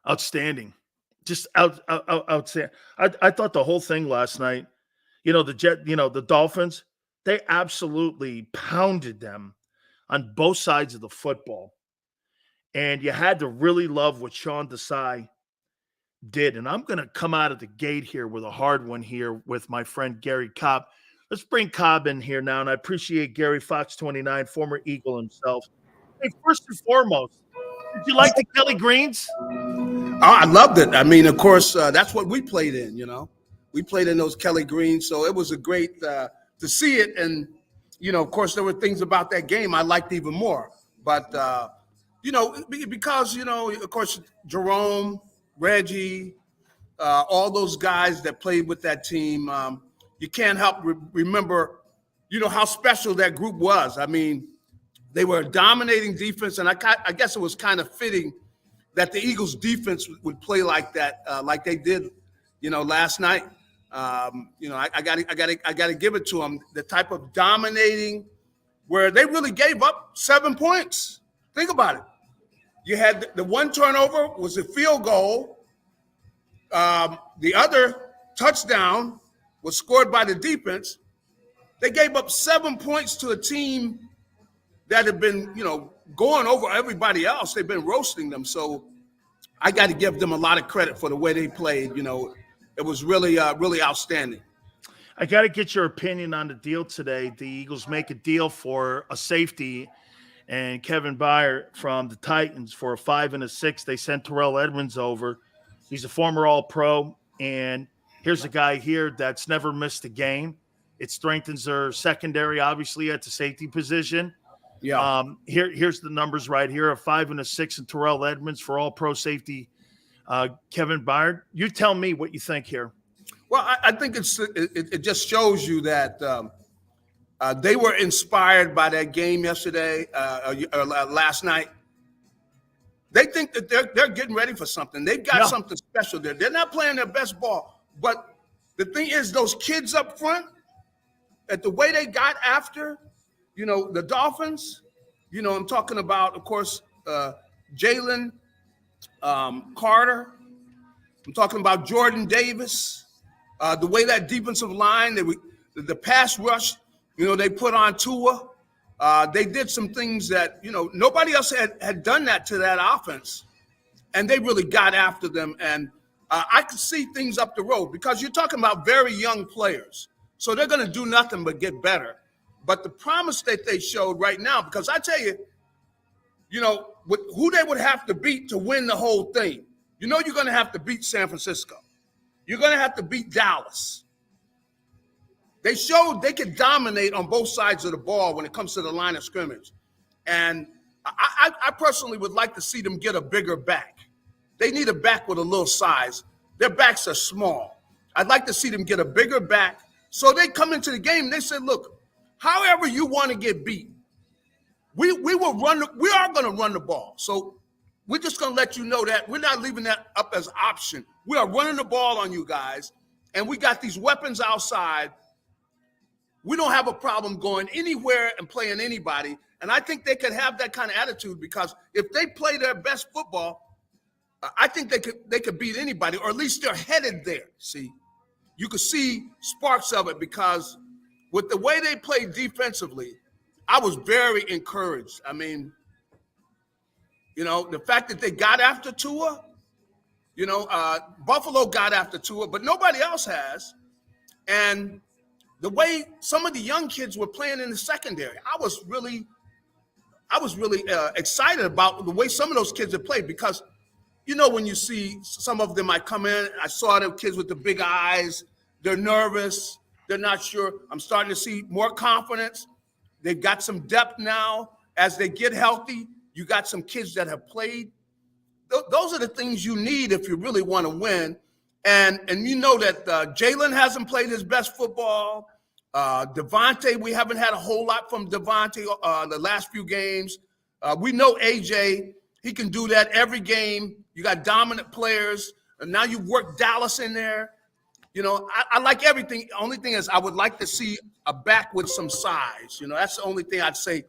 Outstanding. Just outstanding. I thought the whole thing last night, the Dolphins, they absolutely pounded them on both sides of the football. And you had to really love what Sean Desai did. And I'm going to come out of the gate here with a hard one here with my friend Garry Cobb. Let's bring Cobb in here now. And I appreciate Gary Fox 29, former Eagle himself. Hey, first and foremost, did you like the Kelly Greens? Oh, I loved it. I mean, of course, that's what we played in, We played in those Kelly Greens, so it was a great to see it. And, of course, there were things about that game I liked even more. But, because, of course, Jerome, Reggie, all those guys that played with that team, you can't help remember, how special that group was. I mean, they were a dominating defense, and I guess it was kind of fitting that the Eagles defense would play like that, like they did, last night. I got to give it to them. The type of dominating where they really gave up 7 points. Think about it. You had the one turnover was a field goal. The other touchdown was scored by the defense. They gave up 7 points to a team that had been, going over everybody else. They've been roasting them. So I got to give them a lot of credit for the way they played. It was really, really outstanding. I got to get your opinion on the deal today. The Eagles make a deal for a safety and Kevin Byard from the Titans for a 5 and a 6. They sent Terrell Edmonds over. He's a former All-Pro. And here's a guy here that's never missed a game. It strengthens their secondary, obviously, at the safety position. Yeah. Here's the numbers right here: a 5 and a 6 in Terrell Edmonds for All-Pro safety Kevin Byard. You tell me what you think here. Well, I think it just shows you that they were inspired by that game yesterday or last night. They think that they're getting ready for something. They've got something special there. They're not playing their best ball, but the thing is, those kids up front, at the way they got after. The Dolphins, I'm talking about, of course, Jalen Carter. I'm talking about Jordan Davis. The way that defensive line, the pass rush, they put on Tua. They did some things that, nobody else had done that to that offense. And they really got after them. And I could see things up the road because you're talking about very young players. So they're going to do nothing but get better. But the promise that they showed right now, because I tell you, who they would have to beat to win the whole thing. You're going to have to beat San Francisco. You're going to have to beat Dallas. They showed they could dominate on both sides of the ball when it comes to the line of scrimmage. And I personally would like to see them get a bigger back. They need a back with a little size. Their backs are small. I'd like to see them get a bigger back. So they come into the game and they said, look, however you want to get beat, we are going to run the ball. So we're just going to let you know that we're not leaving that up as an option. We are running the ball on you guys, and we got these weapons outside. We don't have a problem going anywhere and playing anybody. And I think they could have that kind of attitude because if they play their best football, I think they could beat anybody, or at least they're headed there. See, you could see sparks of it because with the way they played defensively, I was very encouraged. I mean, the fact that they got after Tua, Buffalo got after Tua, but nobody else has. And the way some of the young kids were playing in the secondary, I was really excited about the way some of those kids have played because, when you see some of them, I come in, I saw them kids with the big eyes, they're nervous, they're not sure. I'm starting to see more confidence. They've got some depth now. As they get healthy, you got some kids that have played. Those are the things you need if you really want to win. And that Jalen hasn't played his best football. Devontae, we haven't had a whole lot from Devontae the last few games. We know AJ, he can do that every game. You got dominant players. And now you've worked Dallas in there. I like everything. The only thing is I would like to see a back with some size. That's the only thing I'd say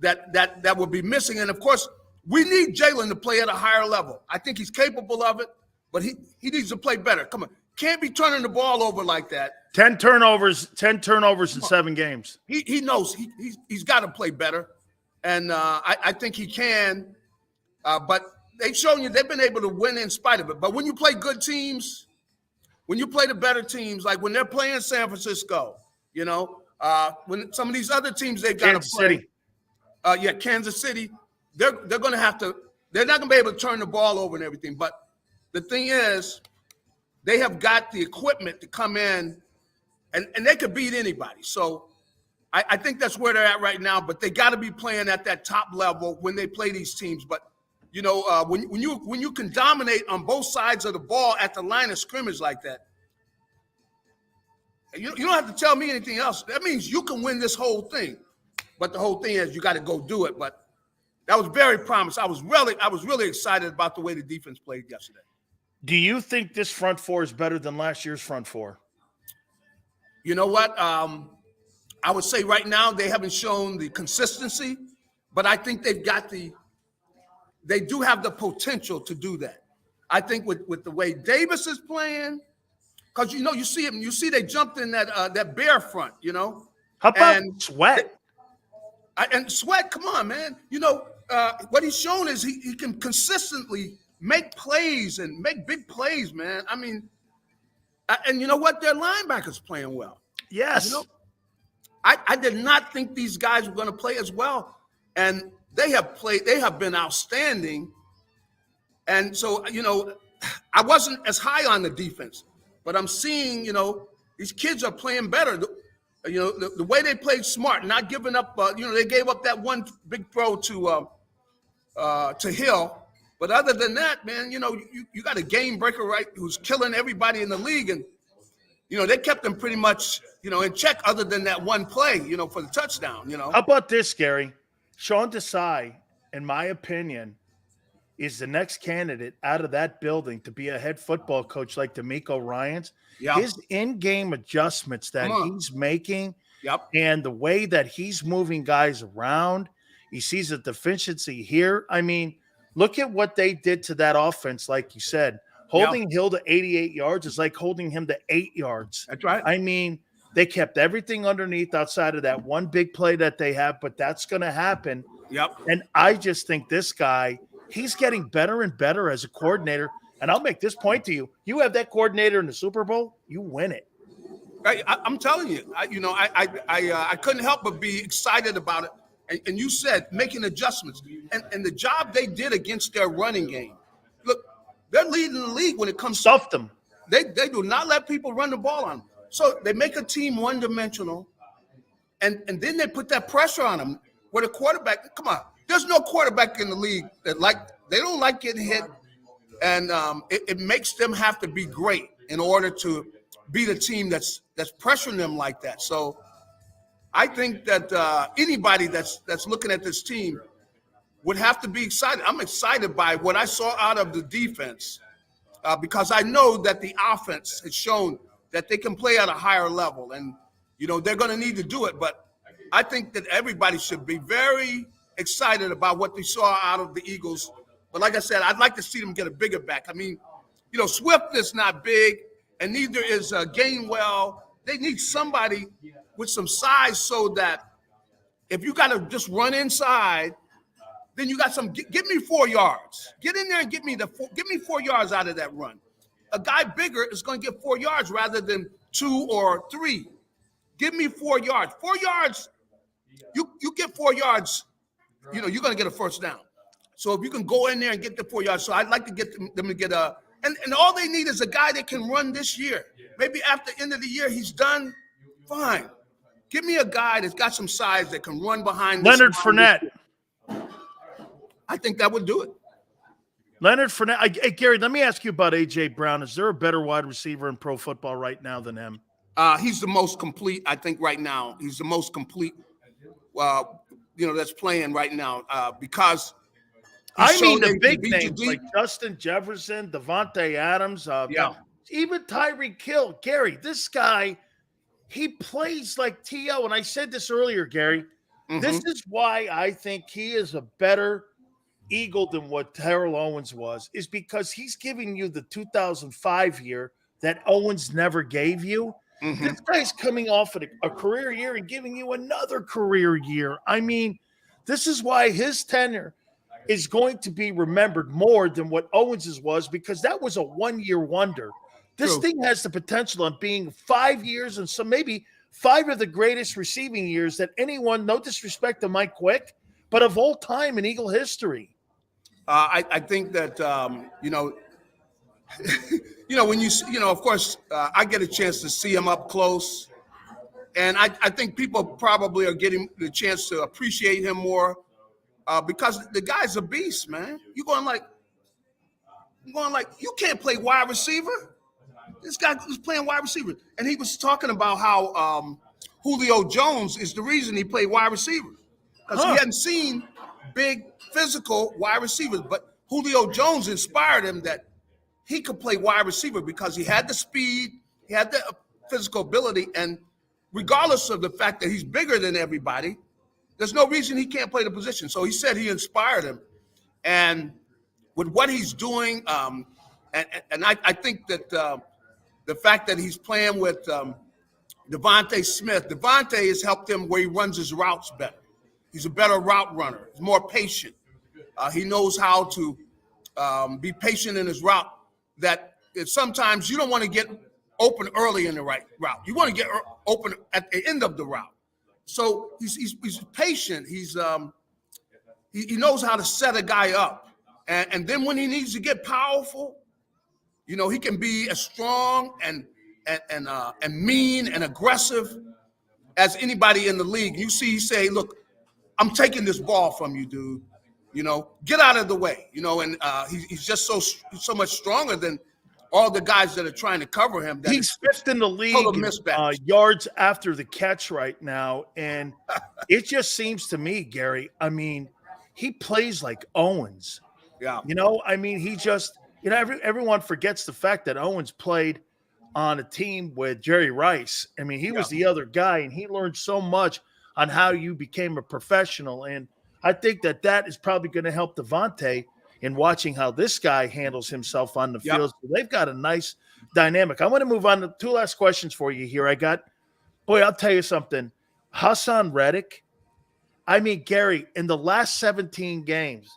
that would be missing. And, of course, We need Jalen to play at a higher level. I think he's capable of it, but he needs to play better. Come on. Can't be turning the ball over like that. 10 turnovers in 7 games. He knows he's got to play better, and I think he can. But they've shown you they've been able to win in spite of it. But when you play good teams, when you play the better teams, like when they're playing San Francisco, when some of these other teams they've got to play. Kansas City, they're going to have to. They're not going to be able to turn the ball over and everything. But the thing is, they have got the equipment to come in, and they could beat anybody. So I think that's where they're at right now. But they got to be playing at that top level when they play these teams. But when you can dominate on both sides of the ball at the line of scrimmage like that, you don't have to tell me anything else. That means you can win this whole thing. But the whole thing is you got to go do it. But that was very promising. I was really excited about the way the defense played yesterday. Do you think this front four is better than last year's front four? You know what? I would say right now they haven't shown the consistency, but I think they do have the potential to do that. I think with the way Davis is playing, because you see they jumped in that bear front, How about Sweat? And Sweat, come on, man. What he's shown is he can consistently make plays and make big plays, man. I mean, and you know what? Their linebackers playing well. Yes. I did not think these guys were going to play as well. And they have been outstanding. And so, I wasn't as high on the defense, but I'm seeing, these kids are playing better. The way they played smart, not giving up. They gave up that one big throw to Hill, but other than that, man, you got a game breaker, right? Who's killing everybody in the league, and they kept them pretty much, in check. Other than that one play, for the touchdown. How about this, Gary? Sean Desai, in my opinion, is the next candidate out of that building to be a head football coach like D'Amico Ryans. Yeah. His in-game adjustments that he's making, Yep. and the way that he's moving guys around, he sees a deficiency here. I mean, look at what they did to that offense, like you said. Holding Hill to 88 yards is like holding him to 8 yards. That's right. I mean, they kept everything underneath outside of that one big play that they have, but that's going to happen. Yep. And I just think this guy, he's getting better and better as a coordinator. And I'll make this point to you. You have that coordinator in the Super Bowl, you win it. I'm telling you, I couldn't help but be excited about it. And you said making adjustments. And the job they did against their running game. Look, they're leading the league when it comes Stuffed them. They do not let people run the ball on them. So they make a team one-dimensional, and then they put that pressure on them where the quarterback, come on, there's no quarterback in the league that they don't like getting hit, and it makes them have to be great in order to be the team that's pressuring them like that. So I think that anybody that's looking at this team would have to be excited. I'm excited by what I saw out of the defense because I know that the offense has shown that they can play at a higher level, and they're going to need to do it. But I think that everybody should be very excited about what they saw out of the Eagles. But like I said, I'd like to see them get a bigger back. I mean, Swift is not big, and neither is Gainwell. They need somebody with some size so that if you got to just run inside, then you got some. Give me 4 yards. Get in there and give me 4 yards out of that run. A guy bigger is going to get 4 yards rather than 2 or 3. Give me 4 yards. 4 yards. You get 4 yards. You're going to get a first down. So if you can go in there and get the 4 yards, so I'd like to get them to get a. And all they need is a guy that can run this year. Maybe after the end of the year he's done. Fine. Give me a guy that's got some size that can run behind. Leonard Fournette. I think that would do it. Leonard Fournette. Hey, Gary, let me ask you about A.J. Brown. Is there a better wide receiver in pro football right now than him? He's the most complete, I think, right now. He's the most complete, that's playing right now because I mean the big names like Justin Jefferson, Devontae Adams, even Tyreek Hill. Gary, this guy, he plays like T.O., and I said this earlier, Gary. Mm-hmm. This is why I think he is a better Eagle than what Terrell Owens was is because he's giving you the 2005 year that Owens never gave you. Mm-hmm. This guy's coming off of a career year and giving you another career year. I mean, this is why his tenure is going to be remembered more than what Owens's was, because that was a one-year wonder. This True. thing has the potential of being 5 years and some maybe 5 of the greatest receiving years that anyone, no disrespect to Mike Quick, but of all time in Eagle history. I think that when of course, I get a chance to see him up close, and I think people probably are getting the chance to appreciate him more because the guy's a beast, man. You're going like you can't play wide receiver. This guy was playing wide receiver, and he was talking about how Julio Jones is the reason he played wide receiver because he hadn't seen big physical wide receivers, but Julio Jones inspired him that he could play wide receiver because he had the speed, he had the physical ability, and regardless of the fact that he's bigger than everybody, there's no reason he can't play the position. So he said he inspired him, and with what he's doing, and I think that the fact that he's playing with Devontae Smith, Devontae has helped him where he runs his routes better. He's a better route runner. He's more patient. He knows how to be patient in his route. That sometimes you don't want to get open early in the right route. You want to get open at the end of the route. So he's patient. He knows how to set a guy up, and then when he needs to get powerful, he can be as strong and mean and aggressive as anybody in the league. You see, he say, "Look, I'm taking this ball from you, dude. Get out of the way." And he's just so much stronger than all the guys that are trying to cover him. That he's fifth in the league in, yards after the catch right now, and it just seems to me, Gary, I mean, he plays like Owens. Yeah. He just, everyone forgets the fact that Owens played on a team with Jerry Rice. I mean, he was the other guy, and he learned so much on how you became a professional. And I think that is probably going to help Devontae in watching how this guy handles himself on the field. So they've got a nice dynamic. I want to move on to two last questions for you here. I'll tell you something. Hassan Reddick, Gary, in the last 17 games,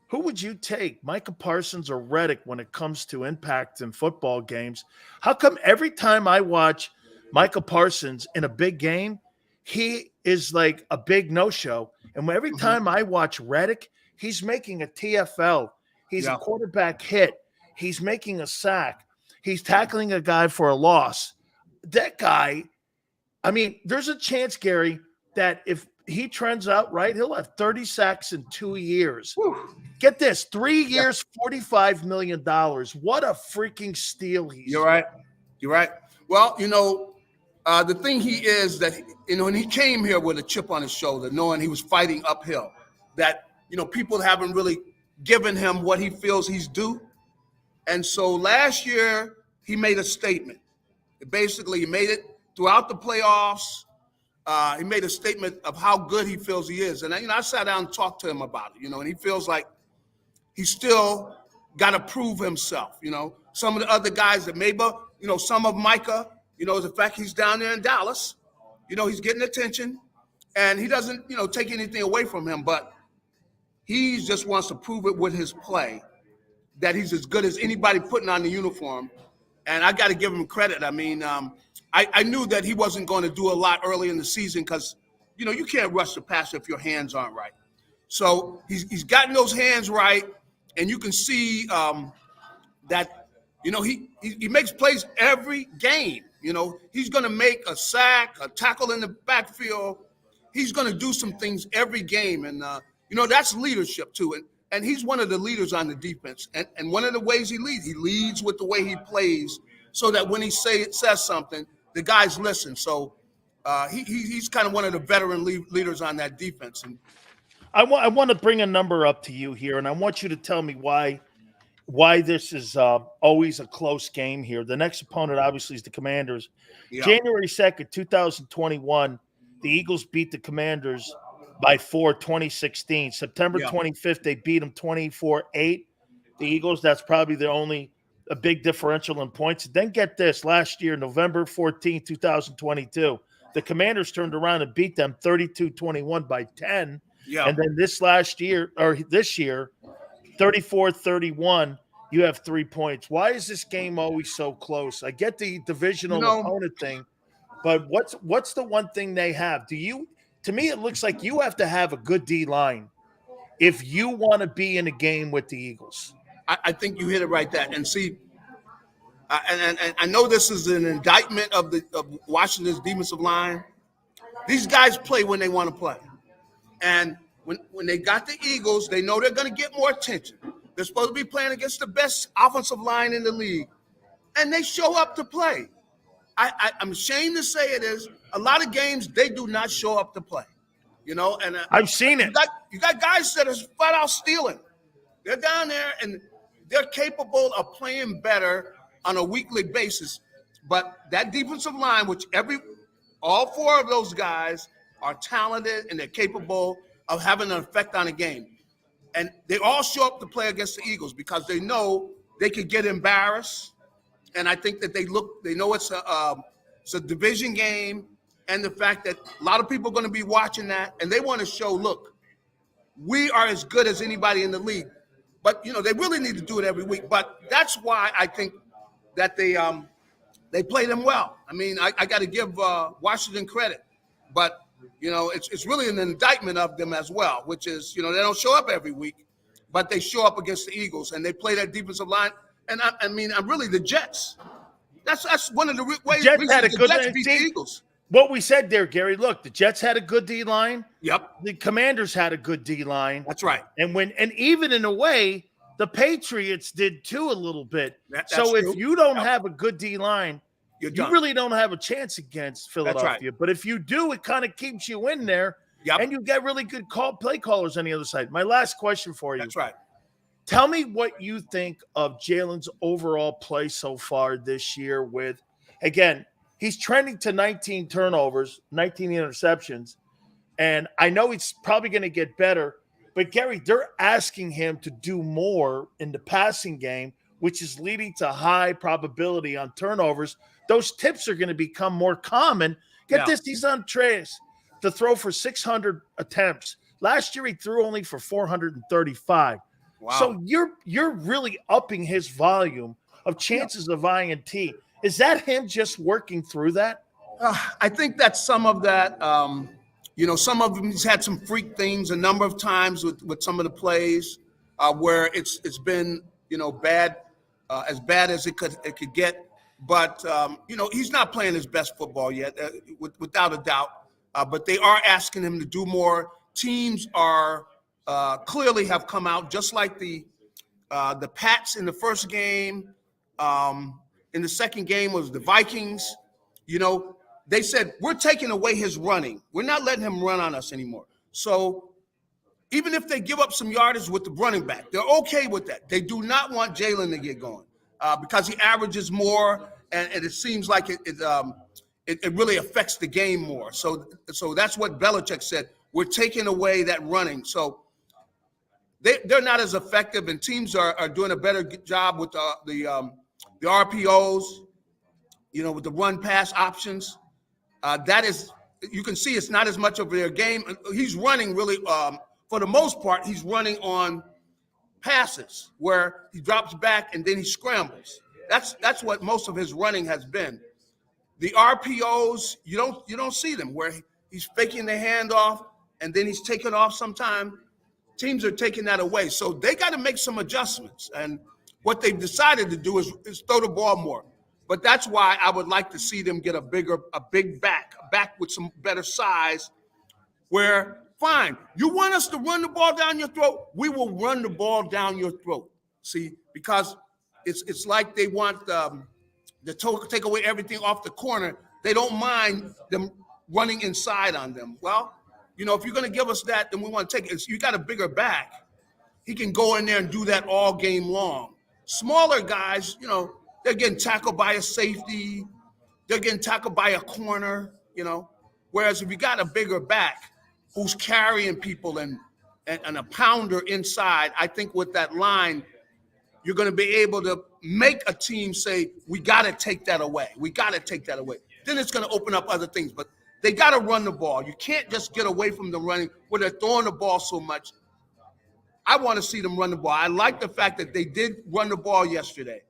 who would you take, Micah Parsons or Reddick, when it comes to impact in football games? How come every time I watch Micah Parsons in a big game, he is like a big no-show? And every time I watch Reddick, he's making a TFL. He's a quarterback hit. He's making a sack. He's tackling a guy for a loss. That guy, there's a chance, Gary, that if he trends out right, he'll have 30 sacks in 2 years. Whew. Get this, 3 years, $45 million. What a freaking steal he's. You're right. Well, the thing he is that, when he came here with a chip on his shoulder, knowing he was fighting uphill, that, people haven't really given him what he feels he's due. And so last year, he made a statement. Basically, he made it throughout the playoffs. He made a statement of how good he feels he is. And, I sat down and talked to him about it, and he feels like he's still got to prove himself. Some of the other guys that maybe, some of Micah, the fact he's down there in Dallas, he's getting attention, and he doesn't, take anything away from him, but he just wants to prove it with his play that he's as good as anybody putting on the uniform. And I got to give him credit. I knew that he wasn't going to do a lot early in the season because, you can't rush the passer if your hands aren't right. So he's gotten those hands right, and you can see that, he makes plays every game. He's going to make a sack, a tackle in the backfield. He's going to do some things every game, and that's leadership too. And he's one of the leaders on the defense. And one of the ways he leads with the way he plays, so that when he says something, the guys listen. So he's kind of one of the veteran leaders on that defense. And I want to bring a number up to you here, and I want you to tell me why this is always a close game here. The next opponent, obviously, is the Commanders. Yeah. January 2nd, 2021, the Eagles beat the Commanders by 4, 2016. September Yeah. 25th, they beat them 24-8. The Eagles, that's probably the only a big differential in points. Then get this, last year, November 14, 2022, the Commanders turned around and beat them 32-21 by 10. Yeah. And then this year, 34-31, you have 3 points. Why is this game always so close? I get the divisional opponent thing, but what's the one thing they have? To me, it looks like you have to have a good D line if you want to be in a game with the Eagles. I think you hit it right there. And see, and I know this is an indictment of Washington's defensive line. These guys play when they want to play. And when they got the Eagles, they know they're going to get more attention. They're supposed to be playing against the best offensive line in the league. And they show up to play. I'm ashamed to say it is. A lot of games, they do not show up to play. And I've seen it. You got guys that are flat out stealing. They're down there, and they're capable of playing better on a weekly basis. But that defensive line, which all 4 of those guys are talented and they're capable of having an effect on a game. And they all show up to play against the Eagles because they know they could get embarrassed. And I think that they know it's a division game, and the fact that a lot of people are going to be watching that, and they want to show, look, we are as good as anybody in the league. But, they really need to do it every week. But that's why I think that they play them well. I mean, I got to give Washington credit. But, it's really an indictment of them as well, which is, they don't show up every week, but they show up against the Eagles, and they play that defensive line. And, I'm really the Jets. That's one of the ways the Jets beat the Eagles. What we said there, Gary, look, the Jets had a good D-line. Yep. The Commanders had a good D-line. That's right. And even in a way, the Patriots did too a little bit. So if you don't have a good D-line, you really don't have a chance against Philadelphia. That's right. But if you do, it kind of keeps you in there. Yep. And you get really good play callers on the other side. My last question for you. That's right. Tell me what you think of Jalen's overall play so far this year with, again, he's trending to 19 turnovers, 19 interceptions, and I know he's probably going to get better, but Gary, they're asking him to do more in the passing game, which is leading to high probability on turnovers. Those tips are going to become more common. Get this, he's on trace to throw for 600 attempts. Last year, he threw only for 435. Wow. So you're really upping his volume of chances of INT. Is that him just working through that? I think that's some of that. Some of them, he's had some freak things a number of times with some of the plays where it's been, bad, as bad as it could get. But, he's not playing his best football yet, without a doubt. But they are asking him to do more. Teams are clearly have come out, just like the Pats in the first game. In the second game was the Vikings. They said, we're taking away his running. We're not letting him run on us anymore. So even if they give up some yardage with the running back, they're okay with that. They do not want Jalen to get going because he averages more, and it seems like it really affects the game more. So that's what Belichick said. We're taking away that running. So they're not as effective, and teams are doing a better job with the RPOs, with the run-pass options. That is, you can see it's not as much of their game. He's running really, for the most part, he's running on passes where he drops back and then he scrambles. That's what most of his running has been. The RPOs, you don't see them where he's faking the handoff and then he's taking off sometime. Teams are taking that away. So they got to make some adjustments. And what they've decided to do is throw the ball more. But that's why I would like to see them get a big back with some better size where, fine, you want us to run the ball down your throat? We will run the ball down your throat. See, because it's like they want to take away everything off the corner. They don't mind them running inside on them. Well, if you're going to give us that, then we want to take it. You got a bigger back. He can go in there and do that all game long. Smaller guys, they're getting tackled by a safety. They're getting tackled by a corner, Whereas if you got a bigger back, who's carrying people and a pounder inside. I think with that line, you're going to be able to make a team say, we got to take that away. We got to take that away. Then it's going to open up other things. But they got to run the ball. You can't just get away from them running where they're throwing the ball so much. I want to see them run the ball. I like the fact that they did run the ball yesterday.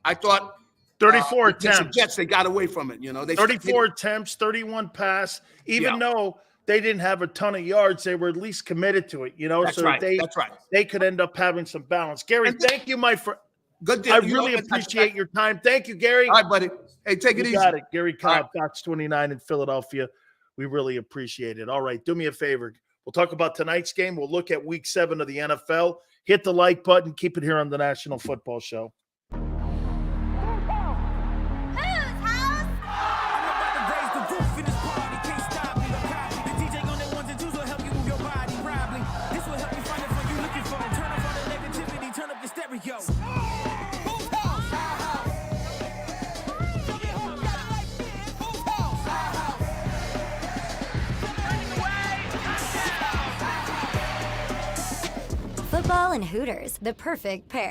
I thought 34 against the attempts. Jets, they got away from it. They 34 attempts, 31 pass. Even though they didn't have a ton of yards, they were at least committed to it. That's so right. they That's right. they could end up having some balance. Gary, thank you, my friend. Good deal. I really appreciate your time. Thank you, Gary. All right, buddy. Hey, take it easy. Got it. Gary Cobb, All Fox 29 in Philadelphia. We really appreciate it. All right, do me a favor. We'll talk about tonight's game. We'll look at week 7 of the NFL. Hit the like button. Keep it here on the National Football Show. Football and Hooters, the perfect pair.